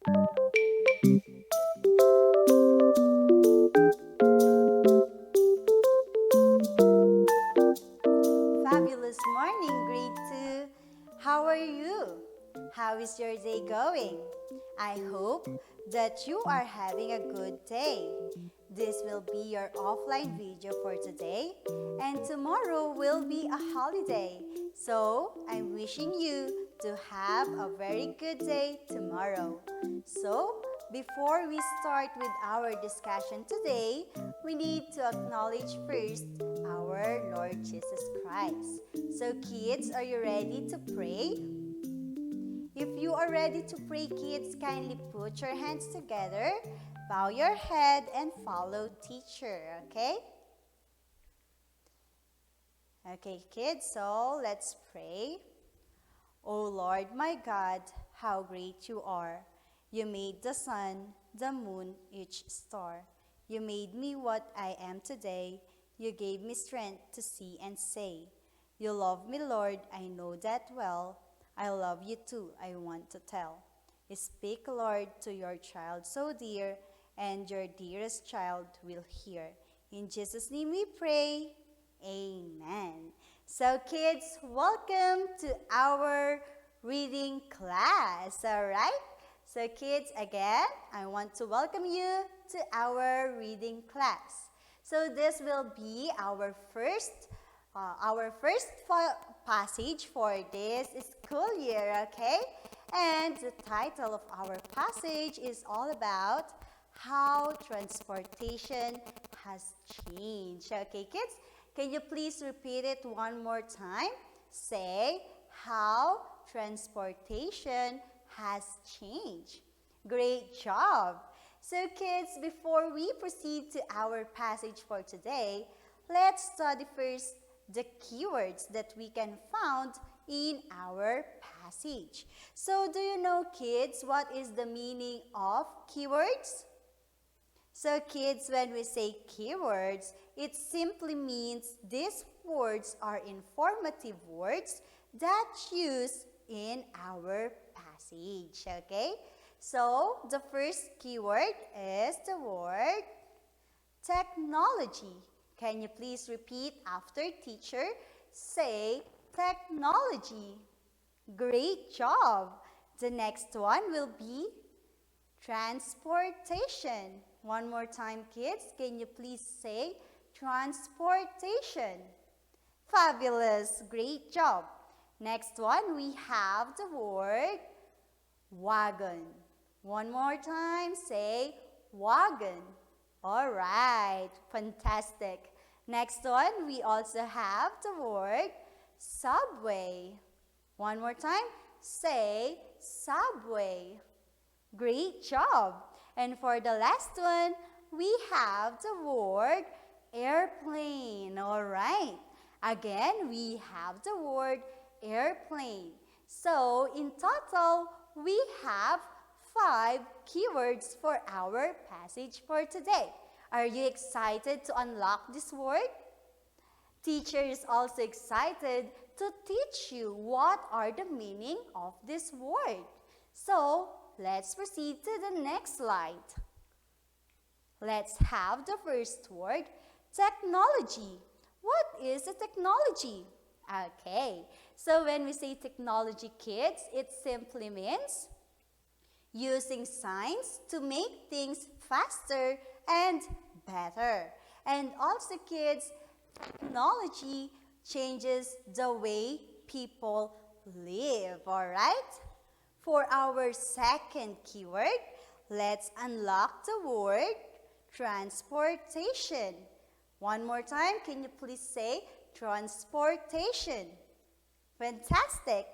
Fabulous morning, Grade 2. How are you? How is your day going? I hope that you are having a good day. This will be your offline video for today, and tomorrow will be a holiday. So, I'm wishing you to have a very good day tomorrow. So, before we start with our discussion today, we need to acknowledge first our Lord Jesus Christ. So, kids, are you ready to pray? If you are ready to pray, kids, kindly put your hands together, bow your head, and follow teacher, okay? Okay, kids, so let's pray. O Lord my God, how great you are. You made the sun, the moon, each star. You made me what I am today. You gave me strength to see and say. You love me, Lord, I know that well. I love you too, I want to tell. Speak, Lord, to your child so dear, and your dearest child will hear. In Jesus' name we pray. Amen. So kids, welcome to our reading class, all right? So kids, again, I want to welcome you to our reading class. So this will be our first passage for this school year, okay? And the title of our passage is all about how transportation has changed. Okay, kids, can you please repeat it one more time? Say, how transportation has changed. Great job. So kids, before we proceed to our passage for today, let's study first the keywords that we can find in our passage. So do you know, kids, what is the meaning of keywords? So kids, when we say keywords, it simply means these words are informative words that used in our passage, okay? So the first keyword is the word technology. Can you please repeat after teacher? Say technology. Great job. The next one will be transportation. One more time, kids. Can you please say transportation? Fabulous. Great job. Next one, we have the word wagon. One more time, say wagon. All right, fantastic. Next one, we also have the word subway. One more time, say subway. Great job. And for the last one, we have the word airplane. All right. Again, we have the word airplane. So, in total, we have 5 keywords for our passage for today. Are you excited to unlock this word? Teacher is also excited to teach you what are the meaning of this word. So, let's proceed to the next slide. Let's have the first word, technology. What is a technology? Okay, so when we say technology, kids, it simply means using science to make things faster and better. And also, kids, technology changes the way people live, all right? For our second keyword, let's unlock the word transportation. One more time, can you please say transportation? Fantastic.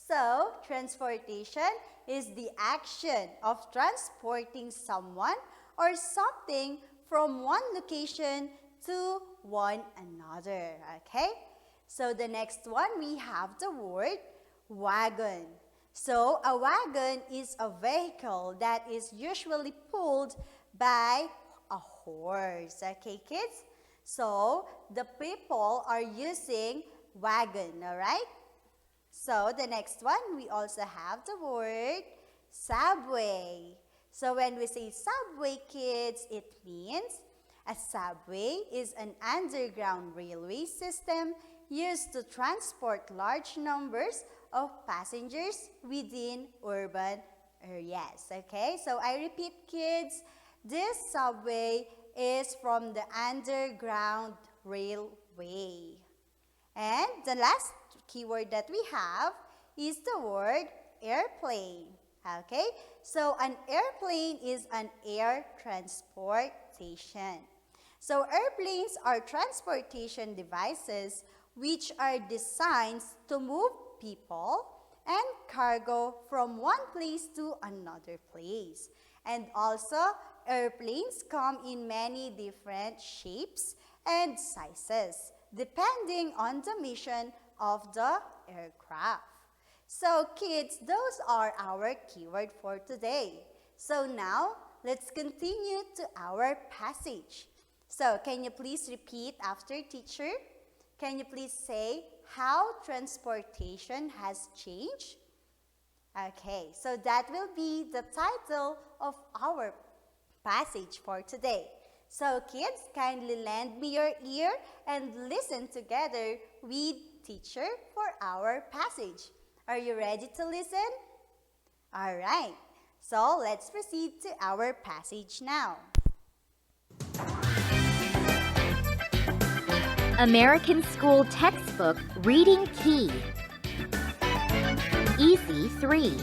So, transportation is the action of transporting someone or something from one location to one another, okay? So, the next one, we have the word wagon. So, a wagon is a vehicle that is usually pulled by a horse, okay, kids? So, the people are using wagon, all right? So, the next one, we also have the word subway. So when we say subway, kids, it means a subway is an underground railway system used to transport large numbers of passengers within urban areas. Okay, so I repeat, kids, this subway is from the underground railway. And the last keyword that we have is the word airplane. Okay, so an airplane is an air transportation. So airplanes are transportation devices which are designed to move people and cargo from one place to another place. And also, airplanes come in many different shapes and sizes, depending on the mission of the aircraft. So kids, those are our keyword for today. So now, let's continue to our passage. So can you please repeat after teacher? Can you please say how transportation has changed? Okay, so that will be the title of our passage for today. So kids, kindly lend me your ear and listen together with teacher for our passage. Are you ready to listen? All right, so let's proceed to our passage now. American School Textbook Reading Key. Easy 3.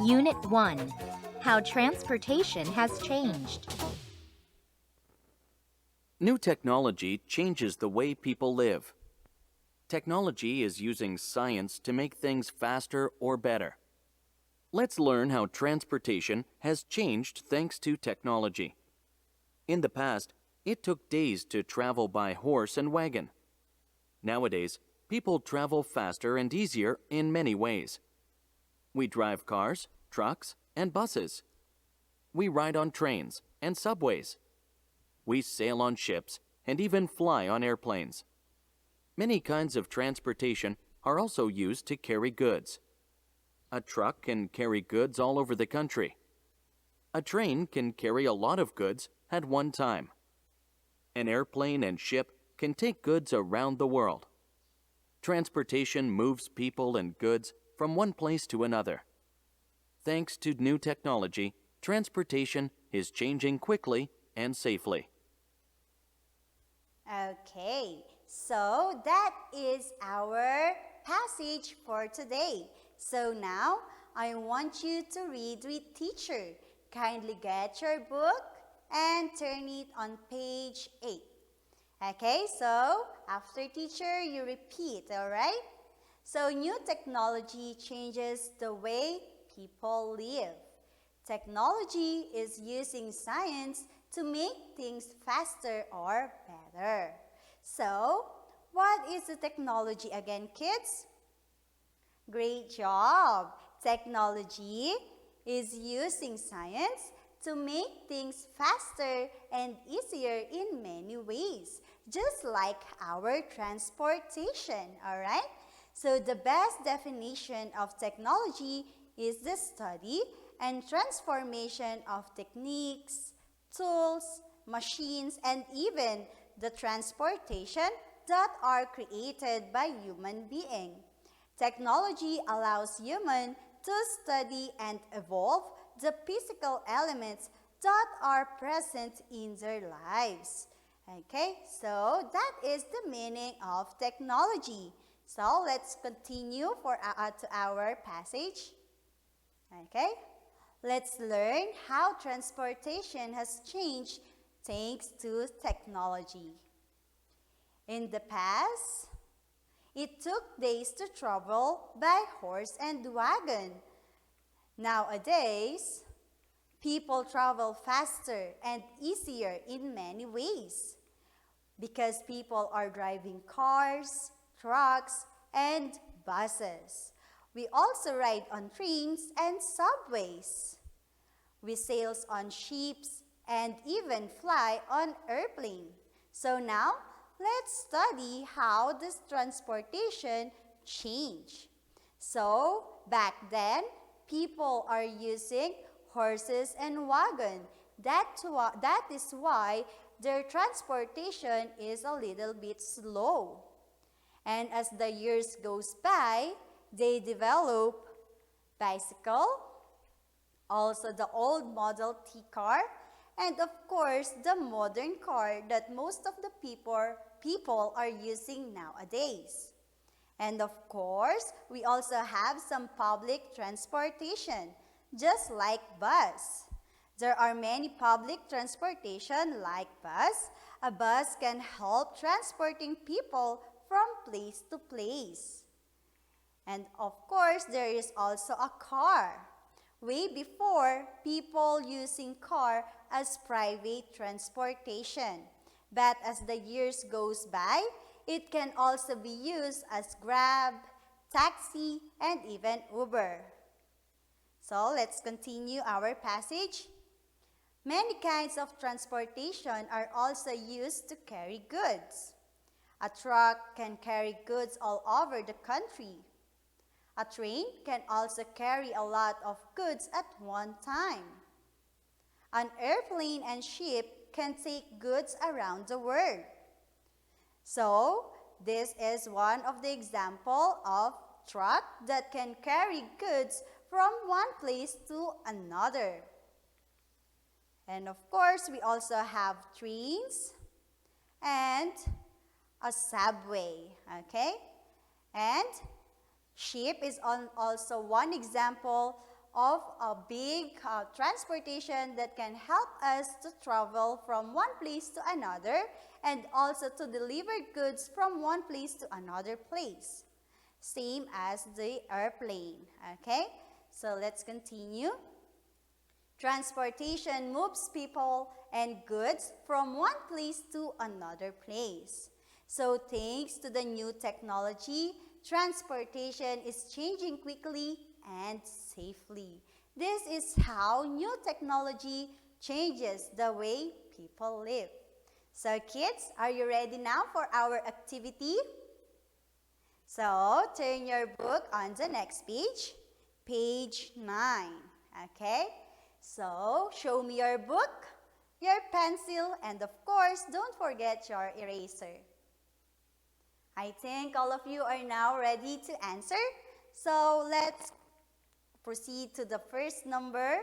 Unit 1. How transportation has changed. New technology changes the way people live. Technology is using science to make things faster or better. Let's learn how transportation has changed thanks to technology. In the past, it took days to travel by horse and wagon. Nowadays, people travel faster and easier in many ways. We drive cars, trucks, and buses. We ride on trains and subways. We sail on ships and even fly on airplanes. Many kinds of transportation are also used to carry goods. A truck can carry goods all over the country. A train can carry a lot of goods at one time. An airplane and ship can take goods around the world. Transportation moves people and goods from one place to another. Thanks to new technology, transportation is changing quickly and safely. Okay, so that is our passage for today. So now, I want you to read with teacher. Kindly get your book and turn it on page 8. Okay, so after teacher, you repeat, all right? So new technology changes the way people live. Technology is using science to make things faster or better. So, what is the technology again, kids? Great job! Technology is using science to make things faster and easier in many ways, just like our transportation, all right? So the best definition of technology is the study and transformation of techniques, tools, machines, and even the transportation that are created by human beings. Technology allows humans to study and evolve the physical elements that are present in their lives. Okay, so that is the meaning of technology. So let's continue to our passage. Okay, let's learn how transportation has changed thanks to technology. In the past, it took days to travel by horse and wagon. Nowadays, people travel faster and easier in many ways because people are driving cars, trucks, and buses. We also ride on trains and subways. We sail on ships and even fly on airplanes. So now, let's study how this transportation change. So, back then, people are using horses and wagon. That is why their transportation is a little bit slow. And as the years goes by, they develop bicycle, also the old Model T car, and of course, the modern car that most of the people are using nowadays. And of course, we also have some public transportation, just like bus. There are many public transportation like bus. A bus can help transporting people from place to place. And of course, there is also a car. Way before, people using car as private transportation. But as the years goes by, it can also be used as Grab, taxi, and even Uber. So let's continue our passage. Many kinds of transportation are also used to carry goods. A truck can carry goods all over the country. A train can also carry a lot of goods at one time. An airplane and ship can take goods around the world. So, this is one of the example of truck that can carry goods from one place to another. And of course, we also have trains and a subway, okay? And ship is also one example of a big transportation that can help us to travel from one place to another and also to deliver goods from one place to another place. Same as the airplane, okay? So let's continue. Transportation moves people and goods from one place to another place. So thanks to the new technology, transportation is changing quickly and safely. This is how new technology changes the way people live. So kids, are you ready now for our activity? So turn your book on the next page, page 9, okay? So show me your book, your pencil, and of course, don't forget your eraser. I think all of you are now ready to answer. So let's proceed to the first number.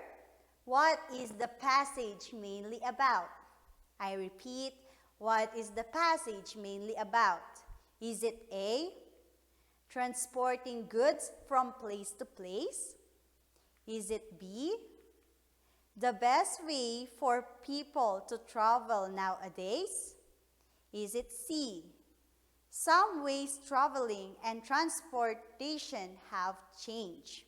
What is the passage mainly about? I repeat, what is the passage mainly about? Is it A, transporting goods from place to place? Is it B, the best way for people to travel nowadays? Is it C, some ways traveling and transportation have changed?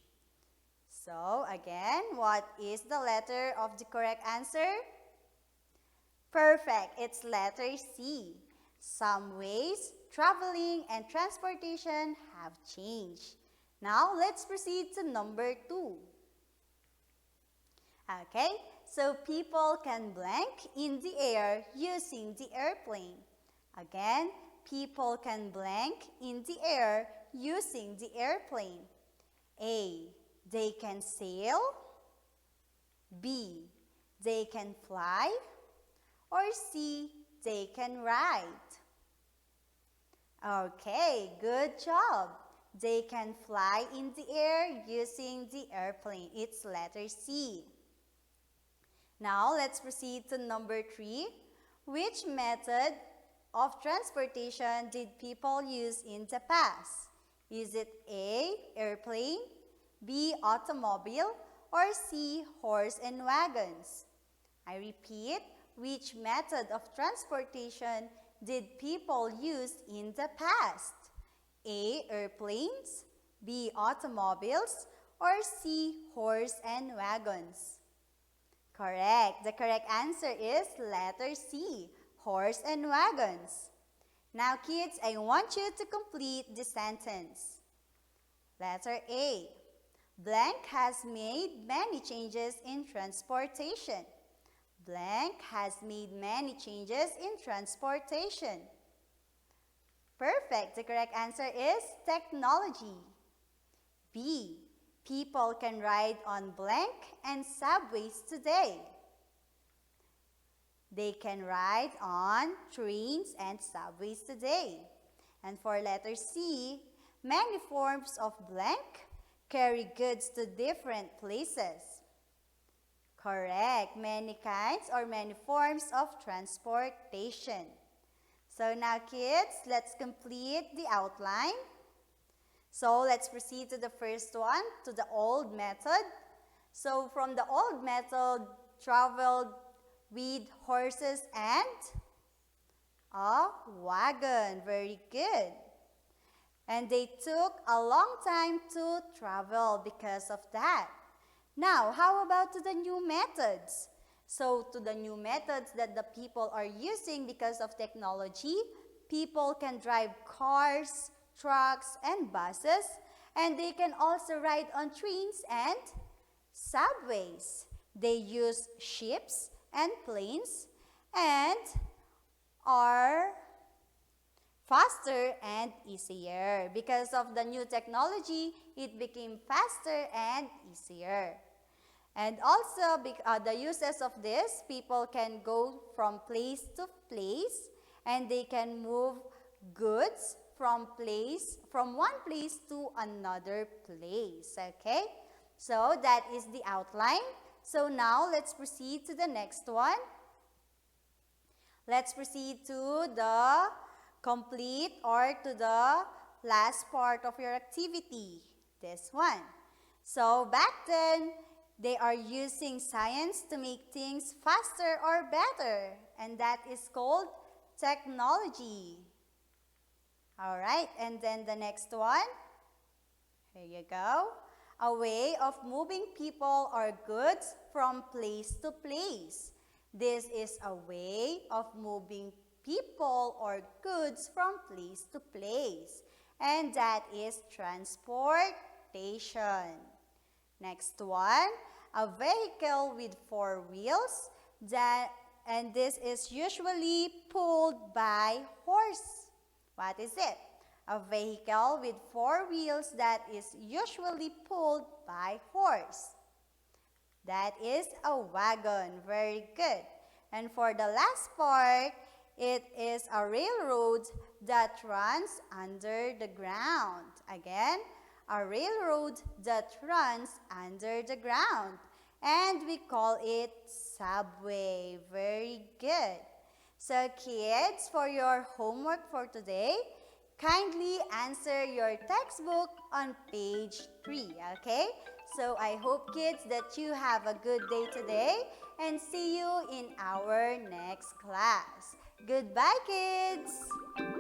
So again, what is the letter of the correct answer? Perfect, it's letter C. Some ways traveling and transportation have changed. Now let's proceed to number 2. Okay, so people can blank in the air using the airplane. Again, people can blank in the air using the airplane. A, they can sail. B, they can fly. Or C, they can ride. Okay, good job. They can fly in the air using the airplane. It's letter C. Now, let's proceed to number 3. Which method of transportation did people use in the past? Is it A, airplane, B, automobile, or C, horse and wagons? I repeat, which method of transportation did people use in the past? A, airplanes, B, automobiles, or C, horse and wagons? Correct. The correct answer is letter C, horse and wagons. Now, kids, I want you to complete the sentence. Letter A. Blank has made many changes in transportation. Blank has made many changes in transportation. Perfect. The correct answer is technology. B. People can ride on blank and subways today. They can ride on trains and subways today. And for letter C, many forms of blank carry goods to different places. Correct. Many kinds or many forms of transportation. So now kids, let's complete the outline. So let's proceed to the first one, to the old method. So from the old method, traveled with horses and a wagon. Very good. And they took a long time to travel because of that. Now, how about to the new methods? So to the new methods that the people are using because of technology, people can drive cars, trucks, and buses, and they can also ride on trains and subways. They use ships and planes and are faster and easier. Because of the new technology, it became faster and easier. And also, the uses of this, people can go from place to place and they can move goods from one place to another place. Okay? So that is the outline. So now let's proceed to the next one. Let's proceed to the complete or to the last part of your activity. This one. So back then, they are using science to make things faster or better. And that is called technology. All right, and then the next one. Here you go. A way of moving people or goods from place to place. This is a way of moving people or goods from place to place. And that is transportation. Next one, a vehicle with 4 wheels and this is usually pulled by horse. What is it? A vehicle with 4 wheels that is usually pulled by horse. That is a wagon. Very good. And for the last part, it is a railroad that runs under the ground. Again, a railroad that runs under the ground. And we call it subway. Very good. So kids, for your homework for today, kindly answer your textbook on page 3, okay? So I hope kids that you have a good day today and see you in our next class. Goodbye kids!